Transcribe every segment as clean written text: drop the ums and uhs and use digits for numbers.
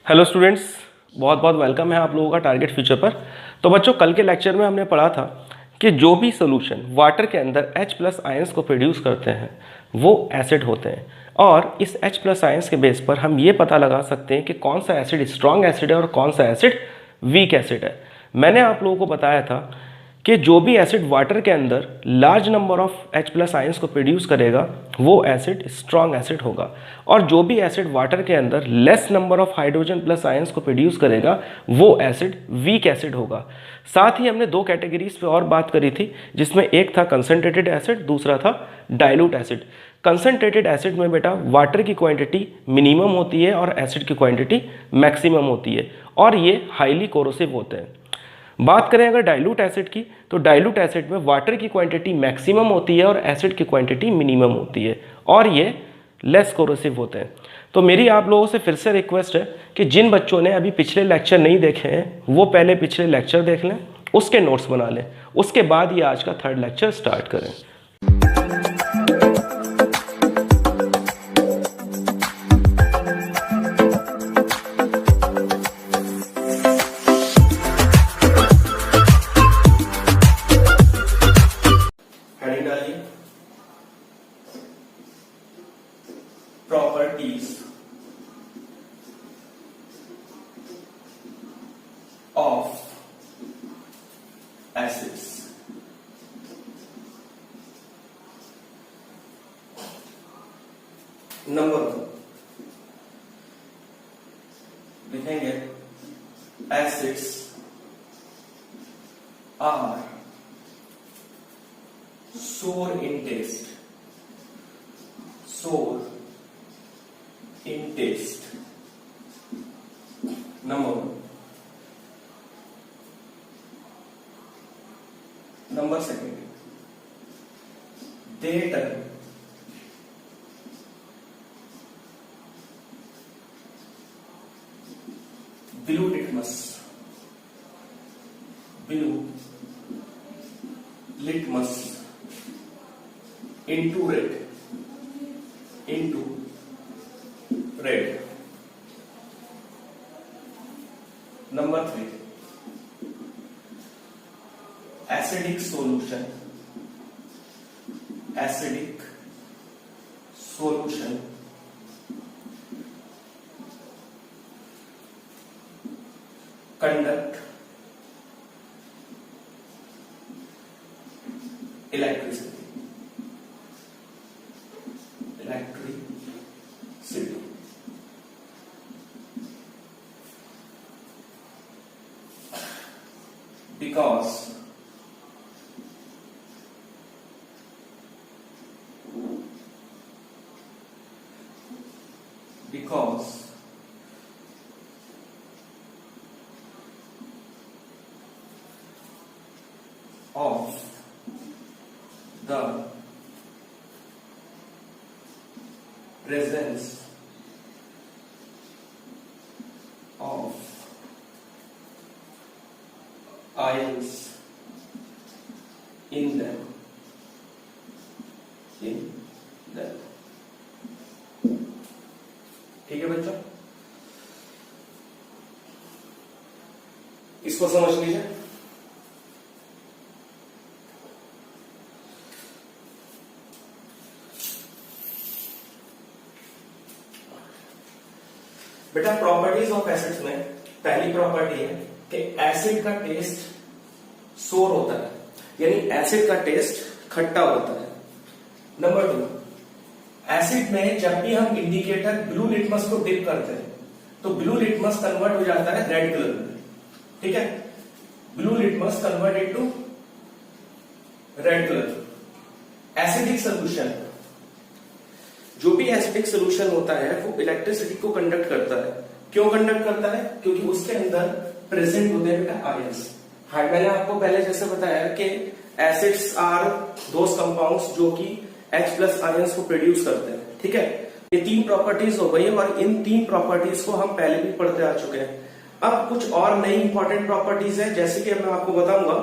Hello students, बहुत बहुत welcome है आप लोगों का टारगेट फ्यूचर पर। तो बच्चों, कल के लेक्चर में हमने पढ़ा था कि जो भी सोल्यूशन वाटर के अंदर H+ आयंस को प्रोड्यूस करते हैं वो एसिड होते हैं, और इस H+ आयंस के बेस पर हम ये पता लगा सकते हैं कि कौन सा एसिड स्ट्रॉन्ग एसिड है और कौन सा एसिड वीक एसिड है। मैंने आप लोगों को बताया था कि जो भी एसिड वाटर के अंदर large number of H+ ions को प्रोड्यूस करेगा वो एसिड स्ट्रॉन्ग एसिड होगा, और जो भी एसिड वाटर के अंदर less number of hydrogen plus ions को प्रोड्यूस करेगा वो एसिड वीक एसिड होगा। साथ ही हमने दो कैटेगरीज पे और बात करी थी, जिसमें एक था कंसनट्रेटेड एसिड, दूसरा था डाइल्यूट एसिड। कंसनट्रेटेड एसिड में बेटा वाटर की क्वांटिटी मिनिमम होती है और एसिड की क्वांटिटी मैक्सिमम होती है, और ये हाईली कोरोसिव होते हैं। बात करें अगर डाइल्यूट एसिड की, तो डाइल्यूट एसिड में वाटर की क्वांटिटी मैक्सिमम होती है और एसिड की क्वांटिटी मिनिमम होती है, और ये लेस कोरोसिव होते हैं। तो मेरी आप लोगों से फिर से रिक्वेस्ट है कि जिन बच्चों ने अभी पिछले लेक्चर नहीं देखे हैं वो पहले पिछले लेक्चर देख लें, उसके नोट्स बना लें, उसके बाद ये आज का थर्ड लेक्चर स्टार्ट करें। Properties of acids. नंबर 1 लिखेंगे acids are sour in taste. Sour in taste. Number 1. Number 2. They turn blue litmus into red. Number 3. Acidic solution conduct electricity. Because of the presence of ions in them. ठीक है बच्चों, इसको समझ लीजिए। बेटा properties of acids में पहली property है कि एसिड का टेस्ट सोर होता है, यानी एसिड का टेस्ट खट्टा होता है। नंबर 2, एसिड में जब भी हम इंडिकेटर ब्लू लिटमस को डिप करते हैं तो ब्लू लिटमस कन्वर्ट हो जाता है रेड कलर में। ठीक है, blue litmus convert into red colour. Acidic solution, जो भी एसिडिक सोल्यूशन होता है वो इलेक्ट्रिसिटी को कंडक्ट करता है। क्यों कंडक्ट करता है? क्योंकि उसके अंदर प्रेजेंट होते हैं बेटा आयंस। मैंने आपको पहले जैसे बताया कि एसिड्स आर दोज कंपाउंड्स जो कि H+ आयंस को प्रोड्यूस करते हैं। ठीक है, ये 3 प्रॉपर्टीज हो गई, और इन 3 प्रॉपर्टीज को हम पहले भी पढ़ते आ चुके हैं। अब कुछ और नई इंपॉर्टेंट प्रॉपर्टीज है, जैसे कि मैं आपको बताऊंगा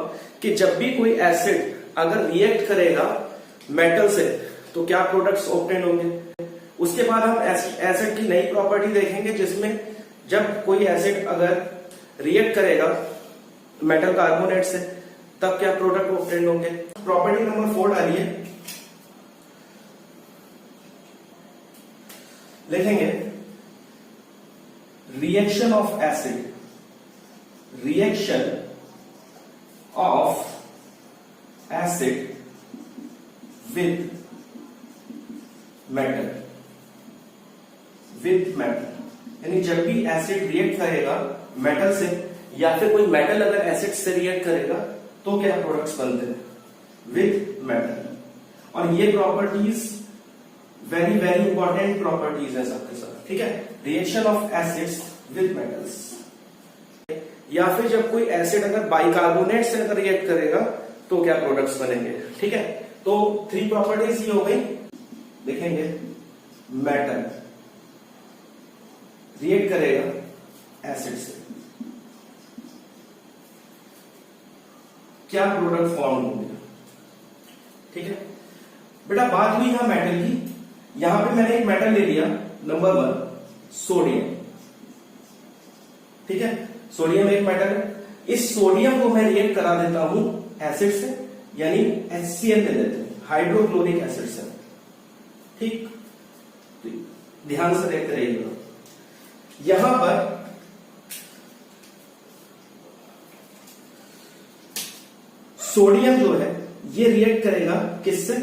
कि जब भी कोई एसिड अगर रिएक्ट करेगा मेटल से तो क्या प्रोडक्ट्स ऑब्टेन होंगे। उसके बाद हम एसिड की नई प्रॉपर्टी देखेंगे जिसमें जब कोई एसिड अगर रिएक्ट करेगा मेटल कार्बोनेट से तब क्या प्रोडक्ट ऑब्टेन होंगे। प्रॉपर्टी नंबर 4 डालिए, लिखेंगे reaction of acid, reaction of acid with metal, with metal, यानी जब भी एसिड रिएक्ट करेगा मेटल से या फिर कोई मेटल अगर एसिड से रिएक्ट करेगा तो क्या प्रोडक्ट्स बनते हैं, विथ मेटल। और ये properties very very important properties है सबके साथ, ठीक है। Reaction of acids with metals, या फिर जब कोई एसिड अगर बाइकार्बोनेट से अगर रिएक्ट करेगा तो क्या प्रोडक्ट्स बनेंगे, ठीक है। तो 3 प्रॉपर्टीज ये हो गई। देखेंगे मेटल रिएक्ट करेगा एसिड से, क्या प्रोडक्ट फॉर्म होंगे, ठीक है। बेटा बात हुई यहां मेटल की, यहां पे मैंने एक मेटल ले लिया नंबर 1 सोडियम, ठीक है। सोडियम एक मेटल है, इस सोडियम को मैं रिएक्ट करा देता हूं एसिड से, यानी HCl ले लेते हैं, हाइड्रोक्लोरिक एसिड से, ठीक। तो ध्यान से देखते रहिएगा, यहां पर सोडियम जो है ये रिएक्ट करेगा किससे,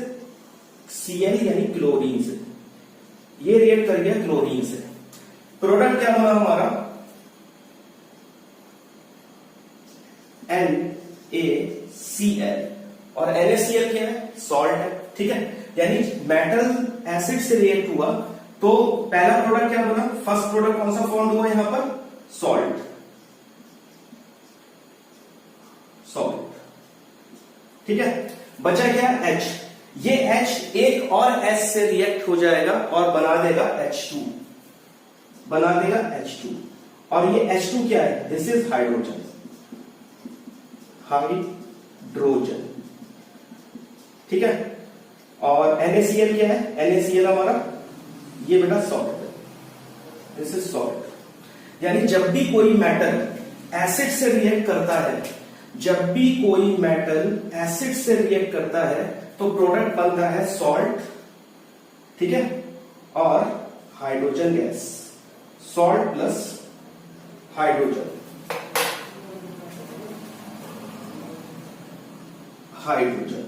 Cl यानी क्लोरीन से, ये रिएक्ट कर गया क्लोरीन से, प्रोडक्ट क्या बना हमारा NaCl, और NaCl क्या है, सॉल्ट है, ठीक है। यानी मेटल एसिड से रिएक्ट हुआ तो पहला प्रोडक्ट क्या बना, फर्स्ट प्रोडक्ट कौन सा फॉर्म हुआ यहां पर, सॉल्ट, सॉल्ट, ठीक है। बचा क्या H, ये H एक और H से रिएक्ट हो जाएगा और बना देगा H2, बना देगा H2, और ये H2 क्या है, दिस इज हाइड्रोजन, हाइड्रोजन, ठीक है। और NaCl क्या है, NaCl हमारा ये बेटा सॉल्ट है, दिस इज सॉल्ट। यानी जब भी कोई मेटल एसिड से रिएक्ट करता है, जब भी कोई मेटल एसिड से रिएक्ट करता है तो प्रोडक्ट बनता है सॉल्ट, ठीक है, और hydrogen gas, salt plus hydrogen, hydrogen,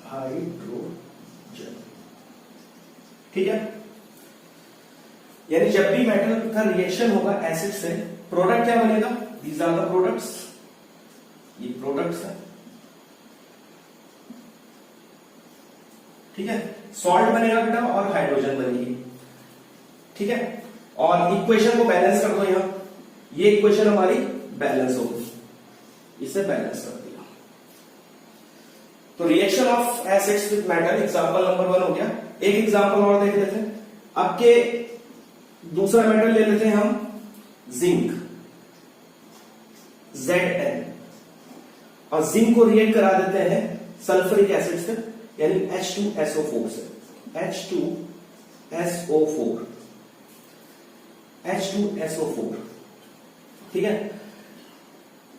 hydrogen, ठीक है। यानी जब भी मेटल का रिएक्शन होगा एसिड से, प्रोडक्ट क्या बनेगा, दीज आर द प्रोडक्ट्स, ये प्रोडक्ट्स है, ठीक है। सॉल्ट बनेगा बेटा और हाइड्रोजन बनेगी, ठीक है। और इक्वेशन को बैलेंस कर दो, यहां ये इक्वेशन हमारी बैलेंस होगी, इसे बैलेंस कर दिया। तो reaction of acids with metal example number 1 हो गया। एक एग्जांपल और देख लेते हैं, आपके दूसरा मेटल ले लेते हैं हम जिंक, Zn, और जिंक को रिएक्ट करा देते हैं सल्फ्यूरिक एसिड से, यानी H2SO4 से, H2SO4, H2SO4, ठीक है।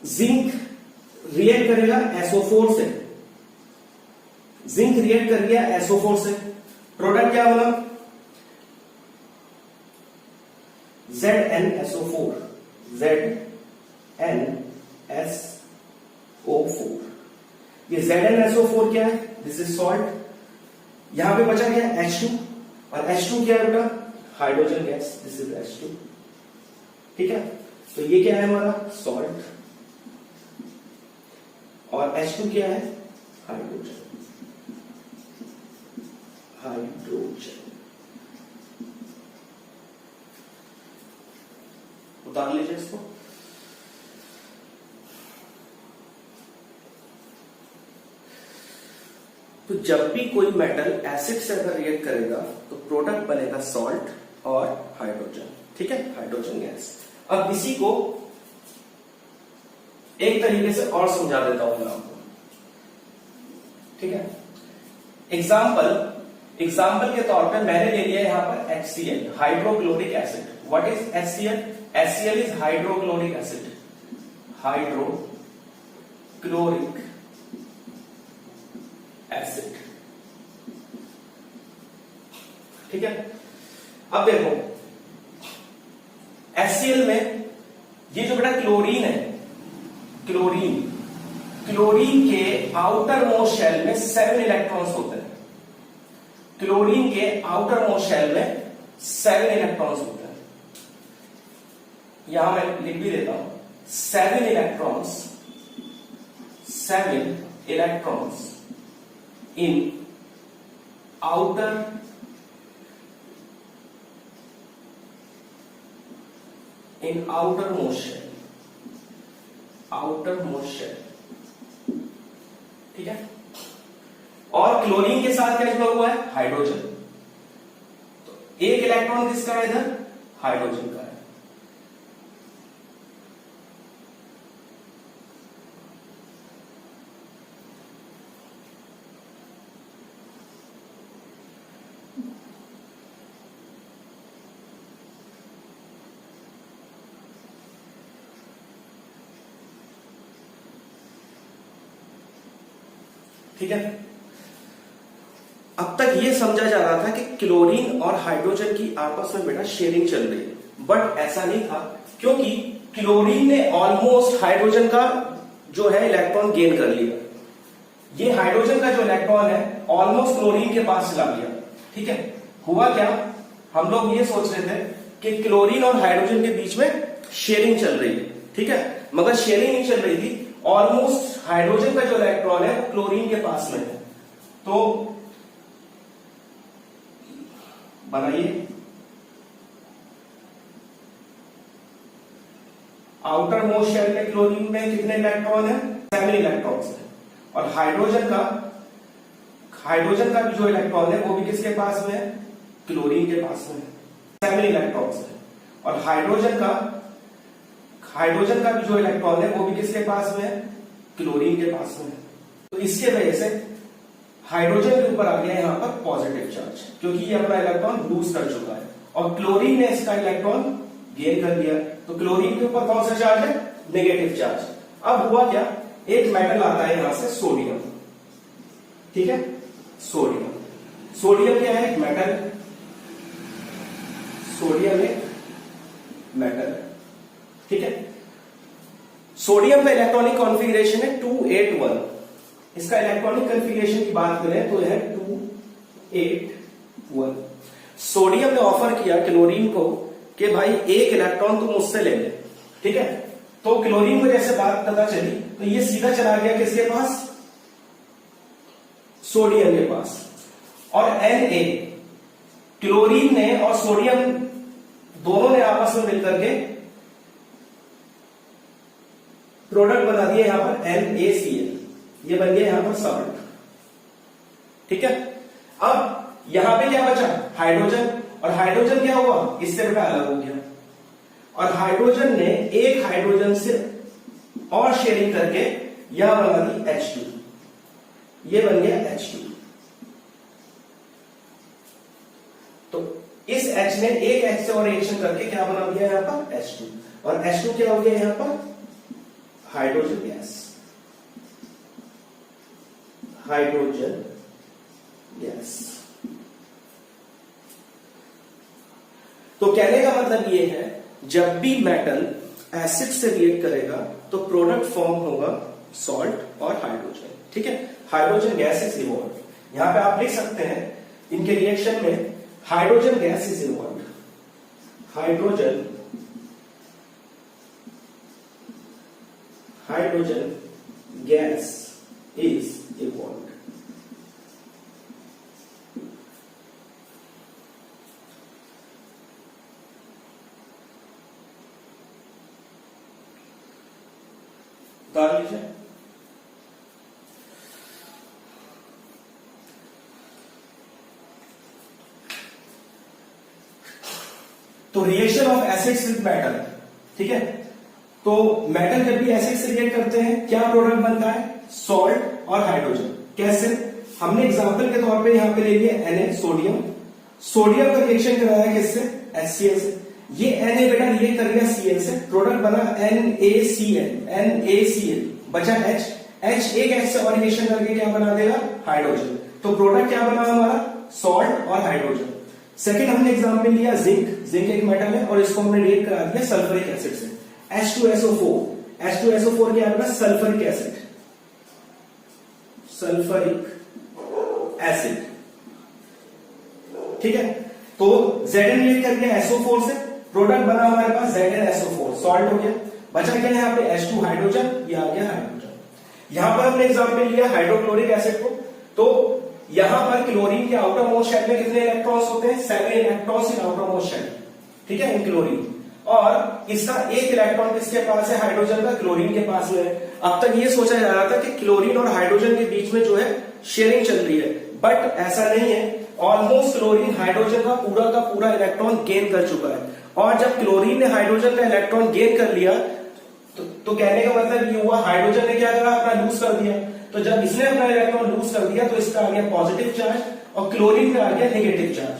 जिंक रिएक्ट करेगा SO4 से, जिंक रिएक्ट कर गया SO4 से, प्रोडक्ट क्या बना, ZnSO4, ZnSO4, ये ZnSO4 क्या है, दिस इज सॉल्ट, यहां पे बचा क्या H2, और H2 क्या है बेटा, hydrogen gas, this is H2, ठीक है। तो ये क्या है हमारा सॉल्ट, और H2 क्या है, हाइड्रोजन, हाइड्रोजन, उतार लीजिए इसको। तो जब भी कोई मेटल एसिड से अगर रिएक्ट करेगा तो प्रोडक्ट बनेगा सॉल्ट और हाइड्रोजन, ठीक है, हाइड्रोजन गैस। अब इसी को एक तरीके से और समझा देता हूं मैं आपको, ठीक है। एग्जाम्पल, एग्जाम्पल के तौर पे मैंने ले लिया यहां पर HCl, hydrochloric acid. What is HCl? HCl is hydrochloric acid, hydrochloric acid. ठीक है, अब देखो HCl में ये जो बेटा क्लोरीन है, क्लोरीन के आउटर मोस्ट शेल में 7 इलेक्ट्रॉन्स होते हैं। क्लोरीन के आउटर मोस्ट शेल में 7 इलेक्ट्रॉन्स होते हैं। यहां मैं लिख भी देता हूं 7 electrons in outermost shell. ठीक है, और क्लोरीन के साथ क्या जुड़ा हुआ है? हाइड्रोजन। तो एक इलेक्ट्रॉन किसका है इधर? हाइड्रोजन का है। ठीक है, अब तक ये समझा जा रहा था कि क्लोरीन और हाइड्रोजन की आपस में बेटा शेयरिंग चल रही है, बट ऐसा नहीं था, क्योंकि क्लोरीन ने ऑलमोस्ट हाइड्रोजन का जो है इलेक्ट्रॉन गेन कर लिया। ये हाइड्रोजन का जो इलेक्ट्रॉन है ऑलमोस्ट क्लोरीन के पास चला गया। ठीक है, हुआ क्या, हम लोग ये सोच रहे थे कि क्लोरीन और हाइड्रोजन के बीच में शेयरिंग चल रही है। ठीक है, मगर शेयरिंग नहीं चल रही थी, ऑलमोस्ट हाइड्रोजन का जो इलेक्ट्रॉन है वो क्लोरीन के पास में है। तो बनाइए, आउटर मोस्ट शेल में क्लोरीन में कितने इलेक्ट्रॉन है? 7 इलेक्ट्रॉन्स है। और हाइड्रोजन का भी जो इलेक्ट्रॉन है वो भी किसके पास में है? क्लोरीन के पास में है, 7 इलेक्ट्रॉन्स है। और हाइड्रोजन का भी जो इलेक्ट्रॉन है वो भी किसके पास में है? क्लोरीन के पास में है। तो इसके वजह से हाइड्रोजन के ऊपर आ गया यहां पर पॉजिटिव चार्ज, क्योंकि ये अपना इलेक्ट्रॉन लूज कर चुका है और क्लोरीन ने इसका इलेक्ट्रॉन गेन कर लिया। तो क्लोरीन के ऊपर कौन सा चार्ज है? Negative charge. अब हुआ क्या, एक मेटल आता है यहां से, सोडियम। ठीक है, सोडियम क्या है? एक मेटल। सोडियम एक मेटल। ठीक है, सोडियम का इलेक्ट्रॉनिक कॉन्फ़िगरेशन है 281। इसका इलेक्ट्रॉनिक कॉन्फ़िगरेशन की बात करें तो यह 281। सोडियम ने ऑफर किया क्लोरीन को कि भाई एक इलेक्ट्रॉन तुम मुझसे ले ले। ठीक है, तो क्लोरीन को जैसे बात पता चली तो ये सीधा चला गया किसके पास? सोडियम के पास। और Na, क्लोरीन ने और सोडियम दोनों ने आपस में मिलकर के प्रोडक्ट बना दिया यहां पर NaCl। ये बन गया यहां पर सॉल्ट। ठीक है, अब यहां पे क्या बचा? हाइड्रोजन। और हाइड्रोजन क्या हुआ? इससे बेटा अलग हो गया। और हाइड्रोजन ने एक हाइड्रोजन से और शेयरिंग करके यहां बना दी H2। ये बन गया H2। तो इस H ने एक H से और रिएक्शन करके क्या बना दिया यहां पर? H2। और H2 क्या हो गया यहां पर? Hydrogen gas. Hydrogen gas. तो कहने का मतलब ये है, जब भी मेटल एसिड से रिएक्ट करेगा तो प्रोडक्ट फॉर्म होगा सॉल्ट और हाइड्रोजन। ठीक है, हाइड्रोजन गैस इज इवॉल्व। यहां पे आप लिख सकते हैं इनके रिएक्शन में hydrogen gas is evolve. Hydrogen gas is evolve. उतार लीजिए। तो reaction of acids with metal. ठीक है, तो मेटल जब भी एसिड से रिएक्ट करते हैं क्या प्रोडक्ट बनता है? सॉल्ट और हाइड्रोजन। कैसे? हमने एग्जाम्पल के तौर पे यहाँ पे ले लिया Na सोडियम, सोडियम का रिएक्शन कराया किससे, HCl से। ये Na बेटा रिएक्ट कर गया Cl से, प्रोडक्ट बना NaCl, बचा H एक H से और रिएक्शन करके क्या बना देगा, हाइड्रोजन। तो प्रोडक्ट क्या बना हमारा, सॉल्ट और हाइड्रोजन। सेकंड हमने एग्जाम्पल लिया जिंक एक मेटल है और इसको हमने रिएक्ट करा दिया सल्फ्यूरिक एसिड से, H2SO4 क्या बना, सल्फ्यूरिक एसिड, सल्फ्यूरिक एसिड, ठीक है। तो Zn रिएक्ट कर गया SO4 से, प्रोडक्ट बना हमारे पास ZnSO4, सॉल्ट हो गया। बचा क्या यहाँ पे H2 हाइड्रोजन, ये आ गया हाइड्रोजन। यहां पर हमने एग्जाम्पल लिया हाइड्रोक्लोरिक एसिड को, तो यहां पर क्लोरीन के आउटर मोस्ट शेल में कितने इलेक्ट्रॉन्स होते हैं, 7 electrons in outermost shell, ठीक है, इन क्लोरीन। और इसका एक इलेक्ट्रॉन किसके पास है, हाइड्रोजन का, क्लोरीन के पास में है। अब तक ये सोचा जा रहा था कि क्लोरीन और हाइड्रोजन के बीच में जो है शेयरिंग चल रही है, बट ऐसा नहीं है। ऑलमोस्ट क्लोरीन हाइड्रोजन का पूरा इलेक्ट्रॉन गेन कर चुका है, और जब क्लोरीन ने हाइड्रोजन का इलेक्ट्रॉन गेन कर लिया तो कहने का मतलब ये हुआ हाइड्रोजन ने क्या करा, अपना लूज कर दिया। तो जब इसने अपना इलेक्ट्रॉन लूज कर दिया तो इसका आ गया पॉजिटिव चार्ज और क्लोरीन का आ गया नेगेटिव चार्ज,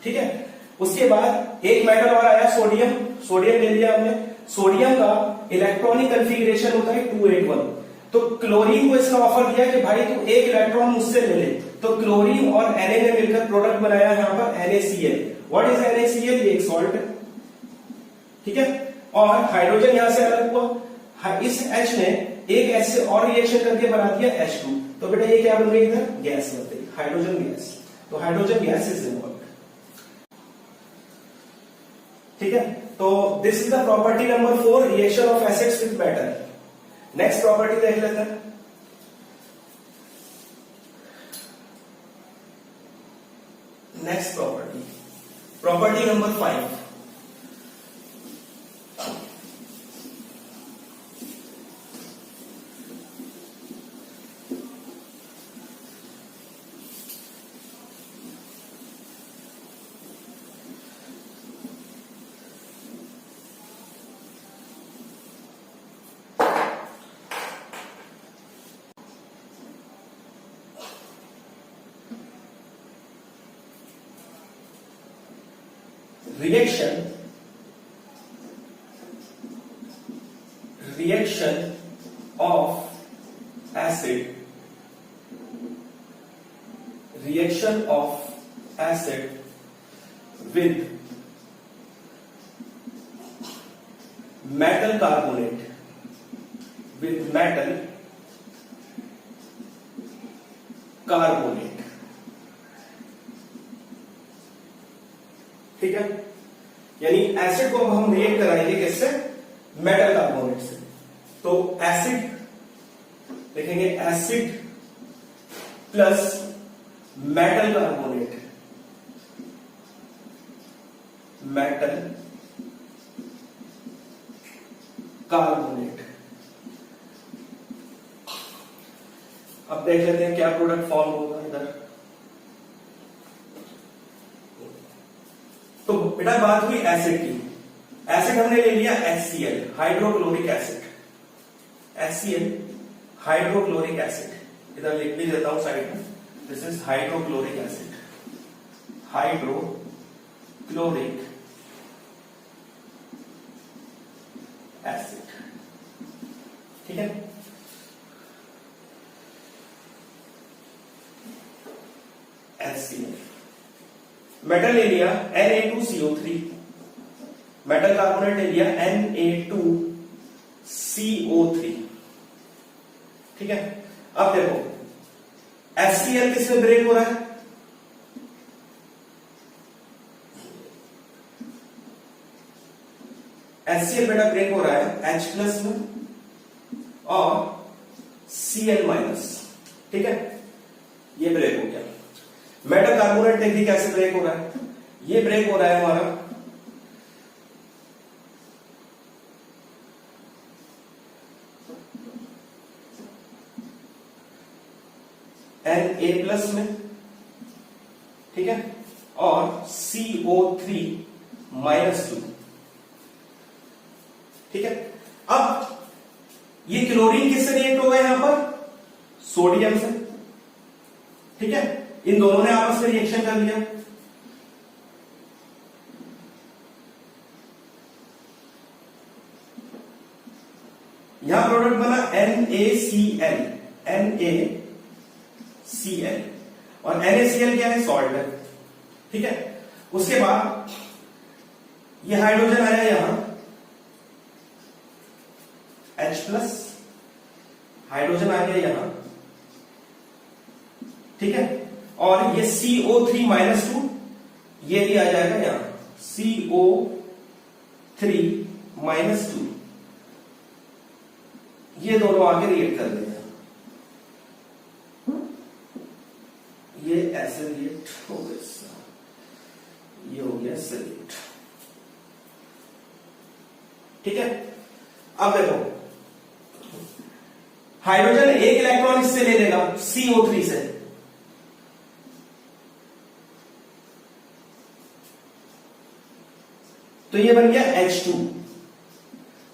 ठीक है। उसके बाद एक मेटल और आया सोडियम ले लिया हमने। सोडियम का इलेक्ट्रॉनिक कन्फिगरेशन होता है 281। तो क्लोरीन को इसका ऑफर दिया कि भाई तू एक इलेक्ट्रॉन मुझसे ले ले, तो क्लोरीन और Na ने मिलकर प्रोडक्ट बनाया यहाँ पर NaCl। व्हाट इज NaCl, ये एक सॉल्ट है, ठीक है। और हाइड्रोजन यहां से अलग हुआ, इस H ने एक H से और रिएक्शन करके बना दिया H2। तो बेटा ये क्या बन गई, इधर गैस बन गई, हाइड्रोजन गैस। तो हाइड्रोजन गैस इज इन्वॉल्व, ठीक है। तो this is the property number 4, reaction of acids with metal. Next property देख लेते हैं। Next property number 5, reaction of acid with metal carbonate, ठीक है। यानी एसिड को अब हम रिएक्ट कराएंगे किससे, मेटल कार्बोनेट से। तो एसिड लिखेंगे, एसिड प्लस मेटल कार्बोनेट, अब देख लेते हैं क्या प्रोडक्ट फॉर्म होगा इधर। तो बेटा बात हुई एसिड की, एसिड हमने ले लिया HCl, hydrochloric acid, HCl hydrochloric acid, इधर लिख भी देता हूं साइड में, this is hydrochloric acid, hydrochloric acid, ठीक है। HCl, मेटल ले लिया Na2CO3, मेटल कार्बोनेट ले लिया Na2CO3, ठीक है। अब देखो HCl किसमें ब्रेक हो रहा है, HCl बेटा ब्रेक हो रहा है H प्लस में और Cl माइनस, ठीक है, ये ब्रेक हो गया। मेटल कार्बोनेट देखिए कैसे ब्रेक हो रहा है, ये ब्रेक हो रहा है हमारा Na प्लस में, ठीक है, और CO3 माइनस 2, ठीक है। अब ये क्लोरीन किससे रिएक्ट होगा यहां पर, सोडियम से, ठीक है, इन दोनों ने आपस में रिएक्शन कर लिया। यहां प्रोडक्ट बना NaCl, NaCl, और NaCl क्या है? सॉल्ट है। ठीक है, उसके बाद ये हाइड्रोजन आया यहां H+, हाइड्रोजन आ गया यहां, ठीक है, और ये CO3-2 ये भी आ जाएगा यहां CO3-2, ये दोनों आगे रिएक्ट कर देंगे, ये ऐसे रिएक्ट हो गया, ये हो गया सल्यूट। ठीक है, अब देखो हाइड्रोजन एक इलेक्ट्रॉन इससे ले लेगा CO3 से, तो ये बन गया H2,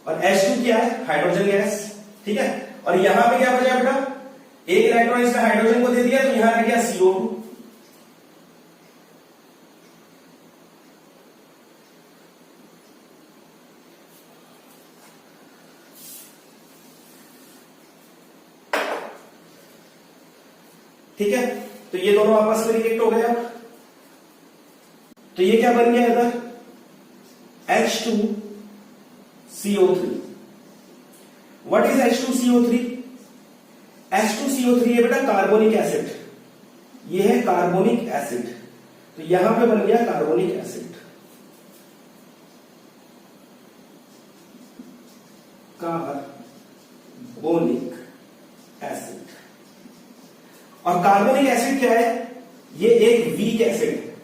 और H2 क्या है? Hydrogen gas. ठीक है, और यहां पे क्या बचा बेटा? एक इलेक्ट्रॉन इसने हाइड्रोजन को दे दिया, तो यहां रह गया CO2। ठीक है, तो ये दोनों आपस में रिएक्ट हो गए। तो ये क्या बन गया इधर? H2CO3। What is H2CO3? H2CO3 है बेटा कार्बोनिक एसिड, ये है कार्बोनिक एसिड, तो यहां पे बन गया कार्बोनिक एसिड, कार्बोनिक एसिड। और कार्बोनिक एसिड क्या है? ये एक वीक एसिड है,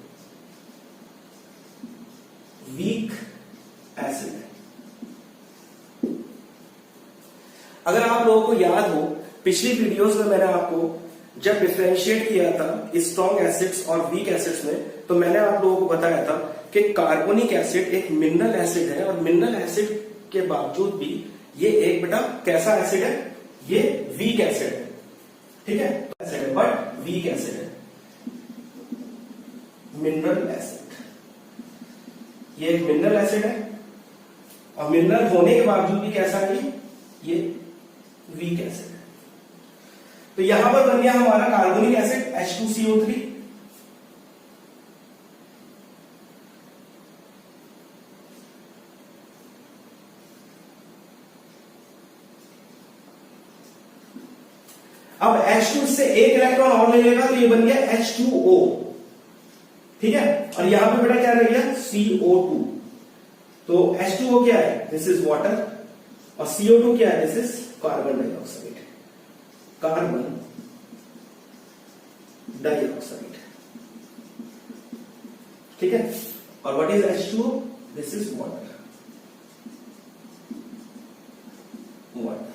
वीक एसिड है। अगर आप लोगों को याद हो, पिछली वीडियोस में मैंने आपको जब डिफरेंशिएट किया था स्ट्रॉन्ग एसिड्स और वीक एसिड्स में, तो मैंने आप लोगों को बताया था कि कार्बोनिक एसिड एक मिनरल एसिड है, और मिनरल एसिड के बावजूद भी ये एक बेटा कैसा एसिड है? ये वीक एसिड है। ठीक है, एसिड है बट वीक एसिड है, मिनरल एसिड। ये एक मिनरल एसिड है, और मिनरल होने के बावजूद भी कैसा है? ये वीक एसिड है। तो यहां पर बन गया हमारा कार्बोनिक एसिड H2CO3। अब H2 से एक इलेक्ट्रॉन और ले लेगा, तो ये बन गया H2O। ठीक है, और यहां पे बेटा क्या रह गया? CO2। तो H2O क्या है? दिस इज वाटर, और CO2 क्या है? This is carbon dioxide, carbon dioxide. ठीक है, और what is H2O? This is water, water.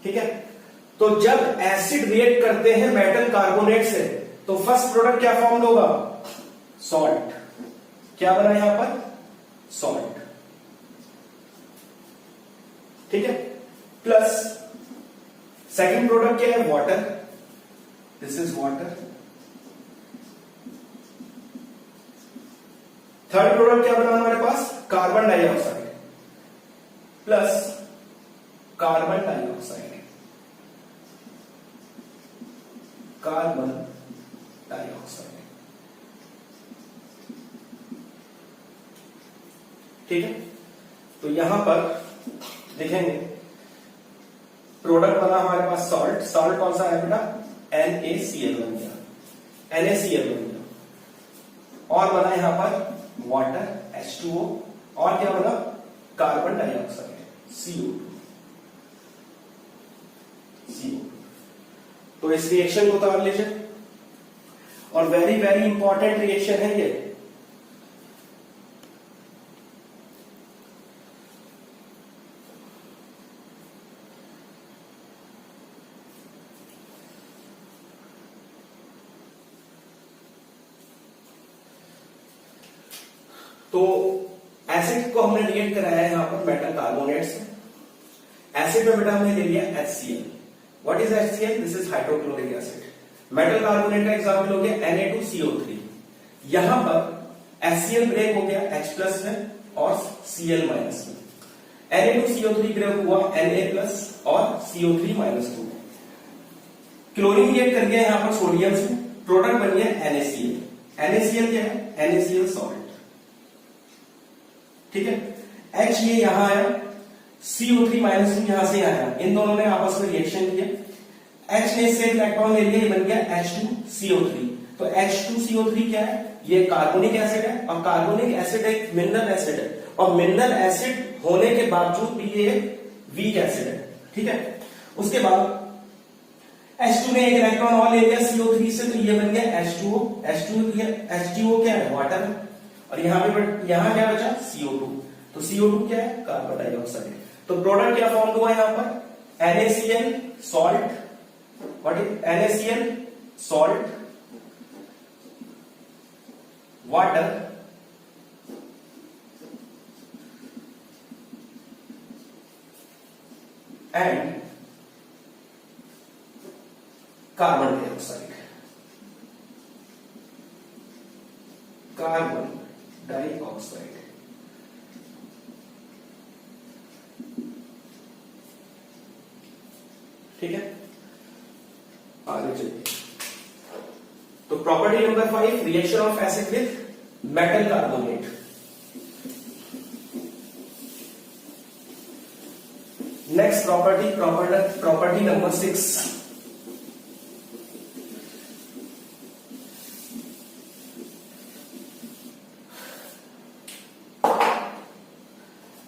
ठीक है, तो जब एसिड रिएक्ट करते हैं मेटल कार्बोनेट से, तो फर्स्ट प्रोडक्ट क्या फॉर्म होगा? सॉल्ट। क्या बना यहां पर? सॉल्ट। ठीक है, प्लस सेकंड प्रोडक्ट क्या है? Water, this is water. Third product क्या बना हमारे पास? Carbon dioxide, plus carbon dioxide, carbon dioxide. ठीक है, तो यहां पर देखेंगे प्रोडक्ट बना हमारे पास सॉल्ट। सॉल्ट कौन सा है बेटा? NaCl बन गया, NaCl बन गया, और बना यहां पर वाटर H2O, और क्या बना? Carbon dioxide CO2। तो इस रिएक्शन को उतार लीजिए, और वेरी वेरी इंपॉर्टेंट रिएक्शन है ये। तो एसिड को हमने रिएक्ट कराया है यहां पर मेटल कार्बोनेट से। एसिड में बेटा हमने ले लिया HCl, what is HCl? This is hydrochloric acid. Metal carbonate का एग्जांपल हो गया Na2CO3। यहां पर HCl ब्रेक हो गया H प्लस में और Cl माइनस में। Na2CO3 ब्रेक हुआ Na प्लस और CO3 माइनस 2। क्लोरीन रिएक्ट कर गया यहां पर सोडियम से, प्रोडक्ट बन गया NaCl। NaCl क्या है? NaCl salt. ठीक है, H ये यहां आया, CO3 माइनस 2 यहां से आया, इन दोनों ने आपस में रिएक्शन किया, H ने इससे इलेक्ट्रॉन ले लिया, ये बन गया H2CO3। तो H2CO3 क्या है? ये कार्बोनिक एसिड है, और कार्बोनिक एसिड एक मिनरल एसिड है, और मिनरल एसिड होने के बावजूद भी ये वीक एसिड है। ठीक है, उसके बाद H2 ने एक इलेक्ट्रॉन और ले लिया CO3 से, तो ये बन गया H2O। H2O क्या है? वाटर है, और यहां क्या बचा? CO2। तो CO2 क्या है? Carbon dioxide. तो प्रोडक्ट क्या फॉर्म हुआ यहां पर? NaCl salt. What is NaCl? Salt, water, and carbon dioxide. Carbon dioxide. ठीक है, आगे चलिए। तो property number 5, reaction of acid with metal carbonate. Next property number 6,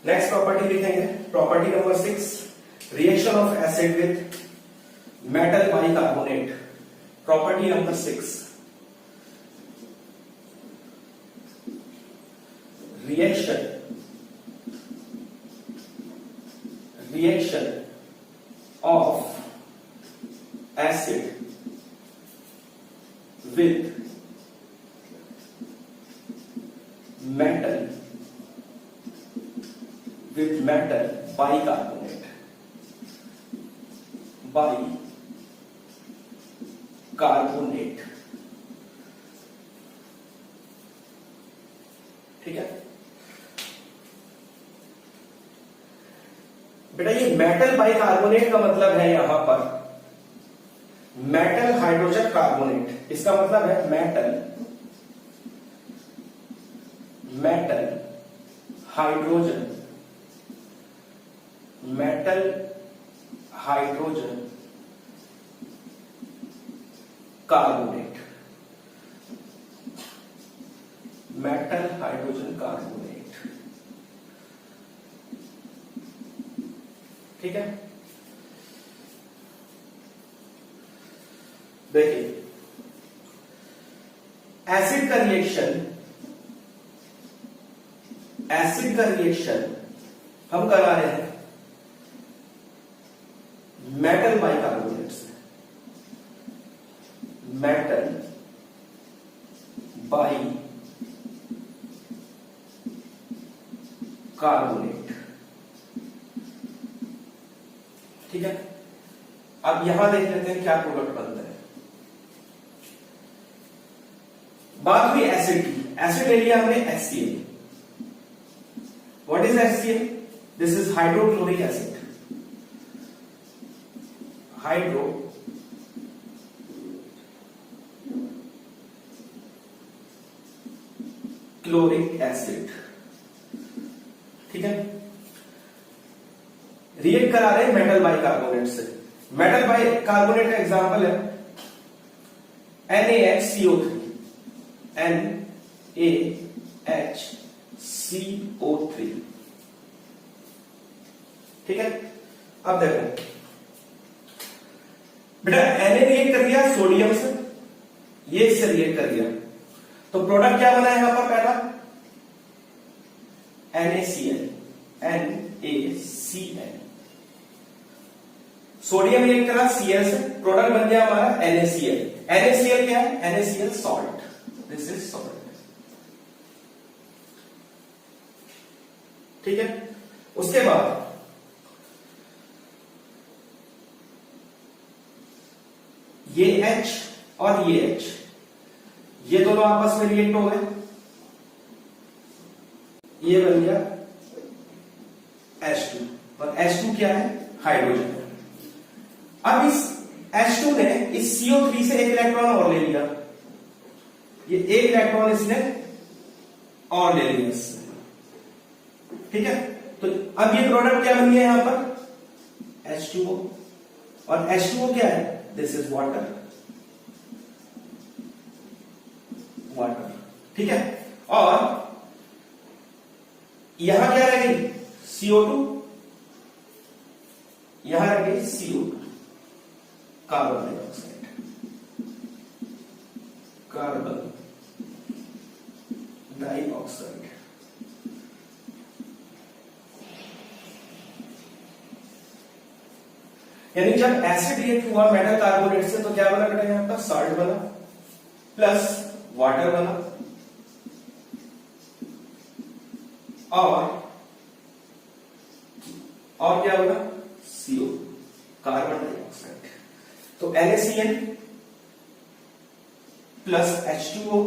next property लिखेंगे, property number 6, reaction of acid with metal bicarbonate. Property number 6, reaction of acid with metal bicarbonate, ठीक है बेटा। ये मेटल बाइकार्बोनेट का मतलब है यहां पर मेटल हाइड्रोजन कार्बोनेट। इसका मतलब है metal hydrogen carbonate, metal hydrogen carbonate. ठीक है, देखिए एसिड का रिएक्शन हम करा रहे हैं मेटल बाइकार्बोनेट से, मेटल बाई कार्बोनेट। ठीक है, अब यहां देख लेते हैं क्या प्रोडक्ट बनता है। बात हुई एसिड की, एसिड ले लिया हमने HCl। What is HCl? This is hydrochloric acid, hydrochloric acid. ठीक है, रिएक्ट करा रहे हैं मेटल बाइकार्बोनेट से। मेटल बाइकार्बोनेट का एग्जांपल है NaHCO3, NaHCO3। ठीक है, अब देखो बेटा Na रिएक्ट कर दिया सोडियम से, ये इससे रिएक्ट कर दिया, तो प्रोडक्ट क्या बना है यहां पर? पहला NaCl, सोडियम रिएक्ट करा Cl से, प्रोडक्ट बन गया हमारा NaCl। NaCl क्या है? NaCl salt, this is salt. ठीक है, उसके बाद ये H और ये H, ये दोनों आपस में रिएक्ट हो गए, ये बन गया H2 और H2 क्या है? हाइड्रोजन है। अब इस H2 ने इस CO3 से एक इलेक्ट्रॉन और ले लिया, ये एक इलेक्ट्रॉन इसने और ले लिया इससे, ठीक है। तो अब ये प्रोडक्ट क्या बन गया यहां पर? H2O, और H2O क्या है? दिस इज वाटर, वाटर, ठीक है। और यहां क्या रह गई? CO2, यहां रह गई CO2, carbon dioxide, carbon dioxide. यानी जब एसिड रिएक्ट हुआ मेटल कार्बोनेट से तो क्या बना बेटा? यहां पर सॉल्ट बना प्लस वाटर बना, और क्या बना? CO, carbon dioxide. तो NaCl plus H2O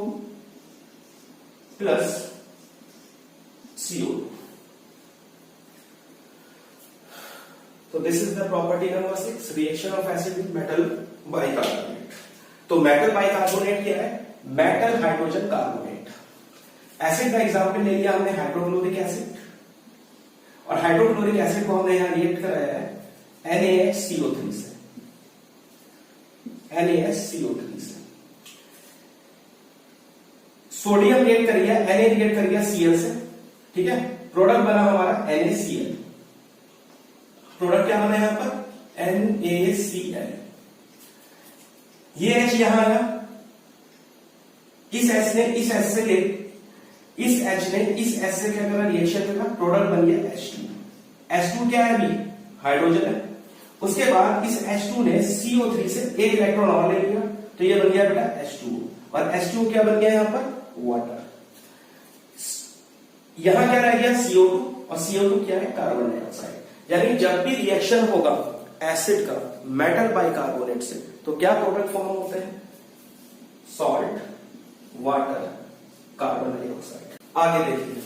plus CO। तो this is the property number 6, reaction of acid with metal bicarbonate. तो मेटल बाइकार्बोनेट क्या है? Metal hydrogen carbonate. एसिड का एग्जांपल ले लिया हमने हाइड्रोक्लोरिक एसिड, और हाइड्रोक्लोरिक एसिड को हमने यहां रिएक्ट कराया है NaHCO3 से, NaHCO3 से। सोडियम रिएक्ट कर गया, Na रिएक्ट कर गया Cl से, ठीक है। प्रोडक्ट बना हमारा NaCl, प्रोडक्ट क्या बना यहां पर? NaCl। ये H यहां आया, इस H ने इस H से ले, इस H ने इस H से क्या करा? रिएक्शन करा, प्रोडक्ट बन गया H2। H2 क्या है? अभी हाइड्रोजन है। उसके बाद इस H2 ने CO3 से एक इलेक्ट्रॉन और ले लिया, तो ये बन गया बेटा H2O, और H2O क्या बन गया यहां पर? वाटर। यहां क्या रह गया? CO2, और CO2 क्या है? Carbon dioxide. यानी जब भी रिएक्शन होगा एसिड का मेटल बाइकार्बोनेट से तो क्या प्रोडक्ट फॉर्म होते हैं? Salt, water, carbon dioxide. आगे देखिए,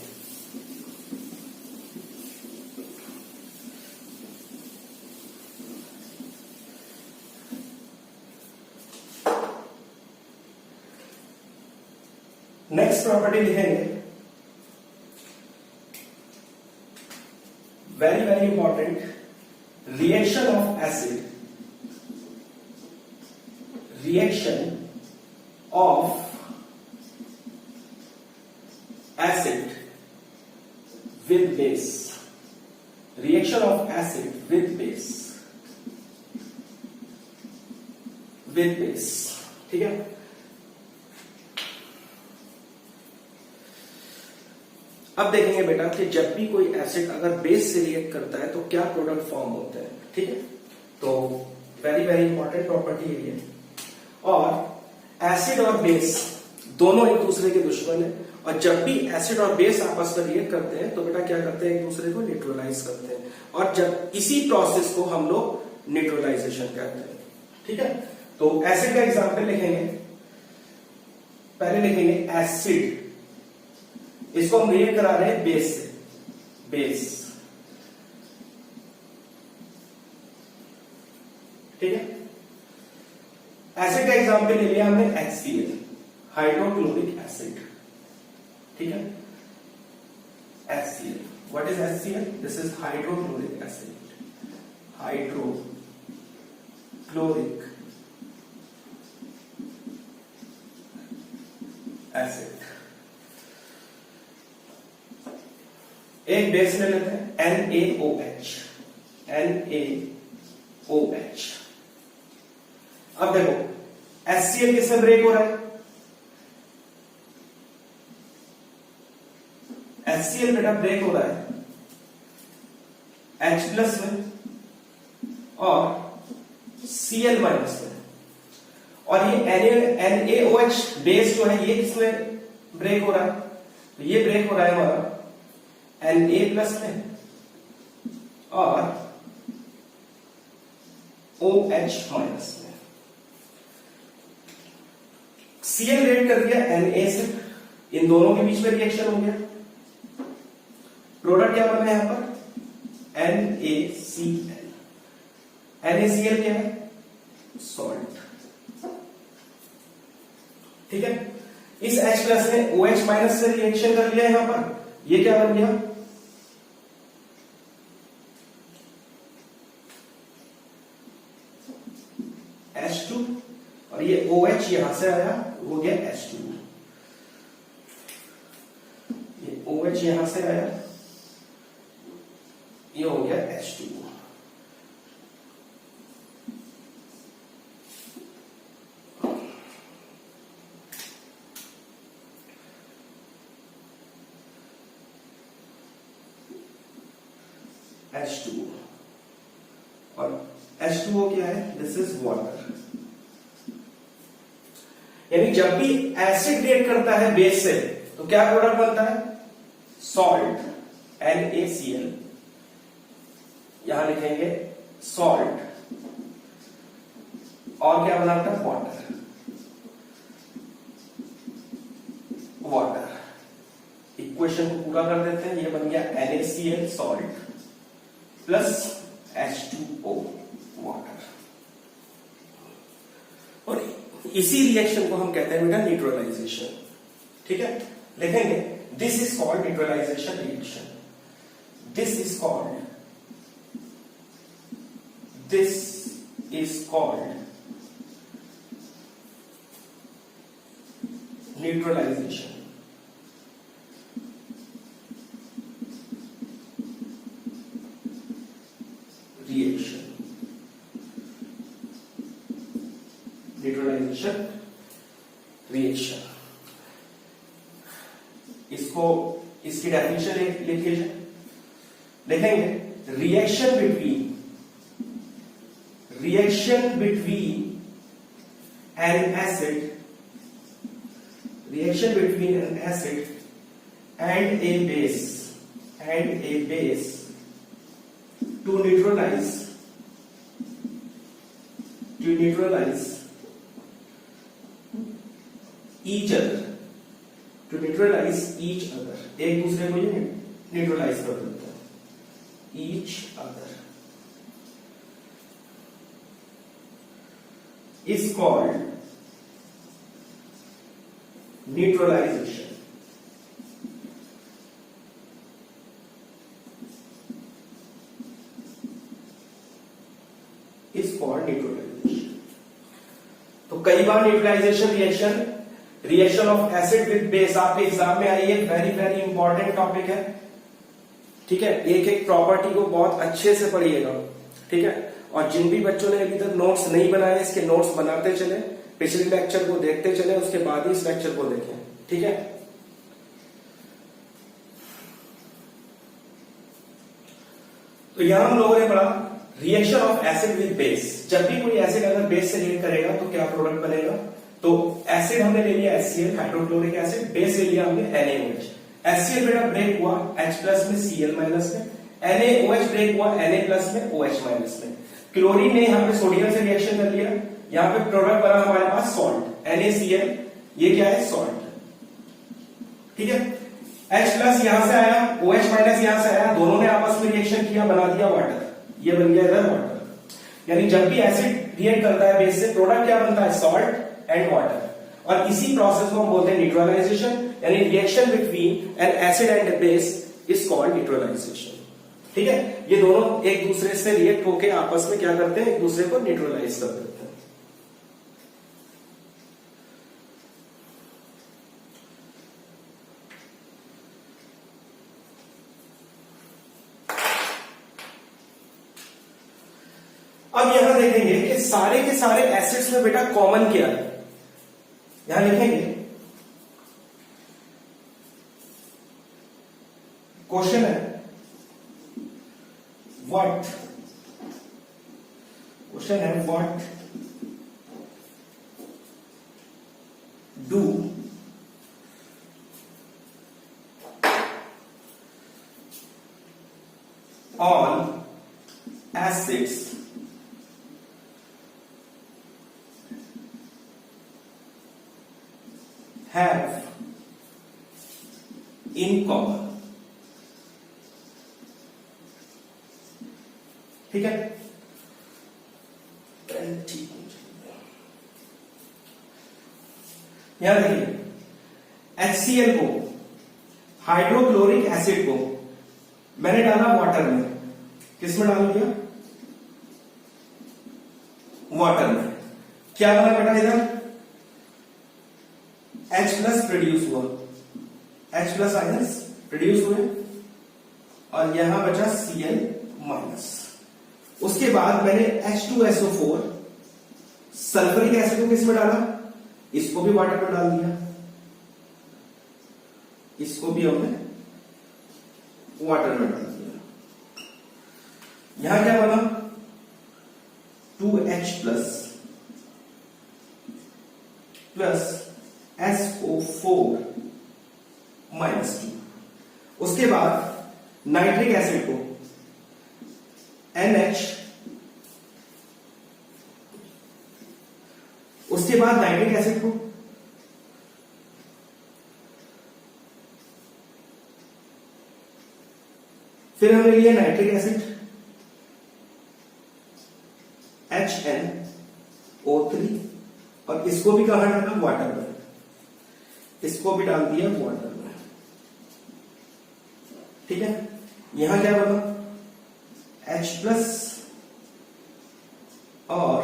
नेक्स्ट प्रॉपर्टी लिखेंगे, very very important, reaction of acid, reaction of acid with base, reaction of acid with base, ठीक है। अब देखेंगे बेटा कि जब भी कोई एसिड अगर बेस से रिएक्ट करता है तो क्या प्रोडक्ट फॉर्म होते हैं, ठीक है। तो वेरी वेरी इंपॉर्टेंट प्रॉपर्टी है ये। और एसिड और बेस दोनों एक दूसरे के दुश्मन है, और जब भी एसिड और बेस आपस में रिएक्ट करते हैं तो बेटा क्या करते हैं? एक दूसरे को न्यूट्रलाइज करते हैं, और जब इसी प्रोसेस को हम लोग न्यूट्रलाइजेशन कहते हैं, ठीक है। तो एसिड का एग्जांपल लिखेंगे, पहले लिखेंगे एसिड, इसको हम रिएक्ट करा रहे हैं बेस से, बेस, ठीक है। एसिड का एग्जांपल ले लिया हमने HCl, हाइड्रोक्लोरिक एसिड, ठीक है। HCl, what is HCl? This is hydrochloric acid, hydrochloric acid. एक बेस ले लेते हैं NaOH, NaOH। अब देखो HCl किससे ब्रेक हो रहा है? HCl बेटा ब्रेक हो रहा है H प्लस में और Cl माइनस में, और ये NaOH बेस जो है ये किसमें ब्रेक हो रहा है? तो ये ब्रेक हो रहा है हमारा Na प्लस में और OH माइनस में। Cl रिएक्ट कर दिया Na से, इन दोनों के बीच में रिएक्शन हो गया, प्रोडक्ट क्या बना है यहां पर NaCl। NaCl क्या है? सॉल्ट। ठीक है, इस H प्लस ने OH माइनस से रिएक्शन कर लिया यहां पर, ये क्या बन गया? H2, और ये OH यहां से आया, हो गया H2। ये OH यहां से आया, ये हो गया H2। H2 और H2O क्या है? This is water. यानी जब भी एसिड रिएक्ट करता है बेस से तो क्या प्रोडक्ट बनता है? Salt, NaCl। यहां लिखेंगे सॉल्ट, और क्या बनाता है? वाटर। वाटर इक्वेशन को पूरा कर देते हैं, ये बन गया NaCl salt plus H2O water. और इसी रिएक्शन को हम कहते हैं बेटा न्यूट्रलाइजेशन। ठीक है, लिखेंगे this is called neutralisation reaction. This is called neutralisation. Reaction, neutralisation reaction. इसको, इसकी डेफिनेशन लिख लीजिए, लिखेंगे reaction between an acid and a base to neutralize each other, एक दूसरे को ये न्यूट्रलाइज कर देते हैं, each other is called neutralization। तो कई बार neutralization reaction of acid with base आपके एग्जाम में आई है, वेरी वेरी इंपॉर्टेंट टॉपिक है। ठीक है, एक एक प्रॉपर्टी को बहुत अच्छे से पढ़िएगा। ठीक है, और जिन भी बच्चों ने अभी तक नोट्स नहीं बनाए, इसके नोट्स बनाते चले, पिछले लेक्चर को देखते चले, उसके बाद ही इस लेक्चर को देखें। ठीक है, तो यहां हम लोगों ने पढ़ा reaction of acid with base. जब भी कोई एसिड अगर बेस से रिएक्ट करेगा तो क्या प्रोडक्ट बनेगा? तो एसिड हमने ले लिया HCl हाइड्रोक्लोरिक एसिड, बेस ले लिया हमने NaOH। HCl बेटा ब्रेक हुआ H प्लस में Cl माइनस में, NaOH ब्रेक हुआ Na प्लस में OH माइनस में। क्लोरीन ने यहाँ पे सोडियम से रिएक्शन कर लिया, यहाँ पे प्रोडक्ट बना हमारे पास सॉल्ट NaCl, ये क्या है? सॉल्ट। ठीक है, H प्लस यहां से आया, OH माइनस यहां से आया, दोनों ने आपस में रिएक्शन किया, बना दिया वाटर, ये बन गया इधर वाटर। यानी जब भी एसिड रिएक्ट करता है बेस से, प्रोडक्ट क्या बनता है? Salt and water. और इसी प्रोसेस को हम बोलते हैं न्यूट्रलाइजेशन, यानी reaction between an acid and base is called neutralisation. ठीक है, ये दोनों एक दूसरे से रिएक्ट होकर आपस में क्या करते हैं? एक दूसरे को न्यूट्रलाइज कर देते हैं। अब यहां देखेंगे कि सारे के सारे एसिड्स में बेटा कॉमन क्या है। यहां लिखेंगे क्वेश्चन है what do all acids have in common. ठीक है, ठीक है। यहां देखिए HCl को, हाइड्रोक्लोरिक एसिड को मैंने डाला वाटर में। किस में डाल दिया? वाटर में। क्या बना बेटा इधर? H+ प्रोड्यूस हुआ, H+ आयंस प्रोड्यूस हुए और यहां बचा Cl-। उसके बाद मैंने H2SO4 सल्फ्यूरिक एसिड को किस में डाला? इसको भी वाटर में डाल दिया, इसको भी हमने वाटर में डाल दिया। यहां क्या बना? 2H+ plus SO4 -2। उसके बाद नाइट्रिक एसिड को NH, उसके बाद नाइट्रिक एसिड को फिर हमने लिया नाइट्रिक एसिड HNO3 और इसको भी कहां डाला? वाटर में। इसको भी डाल दिया वाटर में। ठीक है, यहां क्या बना? H+ और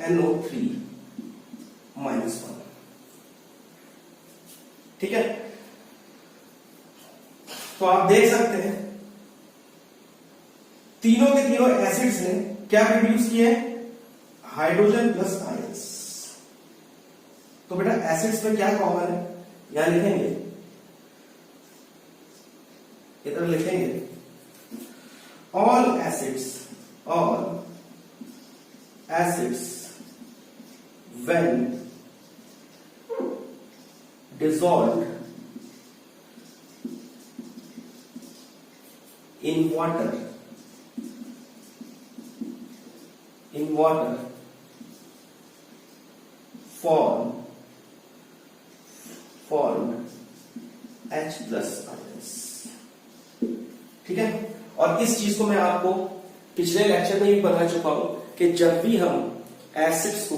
NO3 -1। ठीक है, तो आप देख सकते हैं तीनों के तीनों एसिड्स ने क्या प्रोड्यूस किए हैं? Hydrogen plus ions. तो बेटा एसिड्स में क्या कॉमन है? यहां लिखेंगे, इधर लिखेंगे all acids when dissolved in water form H+ ions। ठीक है, और इस चीज को मैं आपको पिछले लेक्चर में ही बता चुका हूं कि जब भी हम एसिड्स को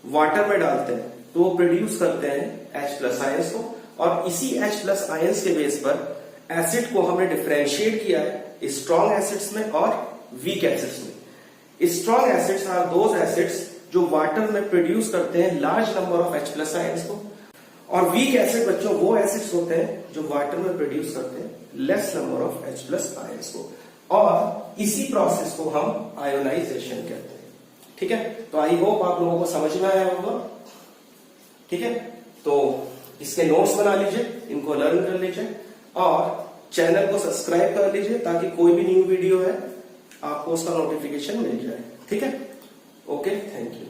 वाटर में डालते हैं तो वो प्रोड्यूस करते हैं H+ आयंस को, और इसी H+ आयंस के बेस पर एसिड को हमने डिफरेंशिएट किया है स्ट्रॉन्ग एसिड्स में और वीक एसिड्स में। Strong acids are those acids जो वाटर में प्रोड्यूस करते हैं large number of H+ ions को, और वीक एसिड बच्चों वो एसिड्स होते हैं जो वाटर में प्रोड्यूस करते हैं less number of H+ ions को, और इसी प्रोसेस को हम आयोनाइजेशन कहते हैं। ठीक है, तो आई होप आप लोगों को समझ में आया होगा। ठीक है, तो इसके नोट्स बना लीजिए, इनको लर्न कर लीजिए और चैनल को सब्सक्राइब कर लीजिए ताकि कोई भी न्यू वीडियो है आपको उसका नोटिफिकेशन मिल जाए। ठीक है, ओके, थैंक यू।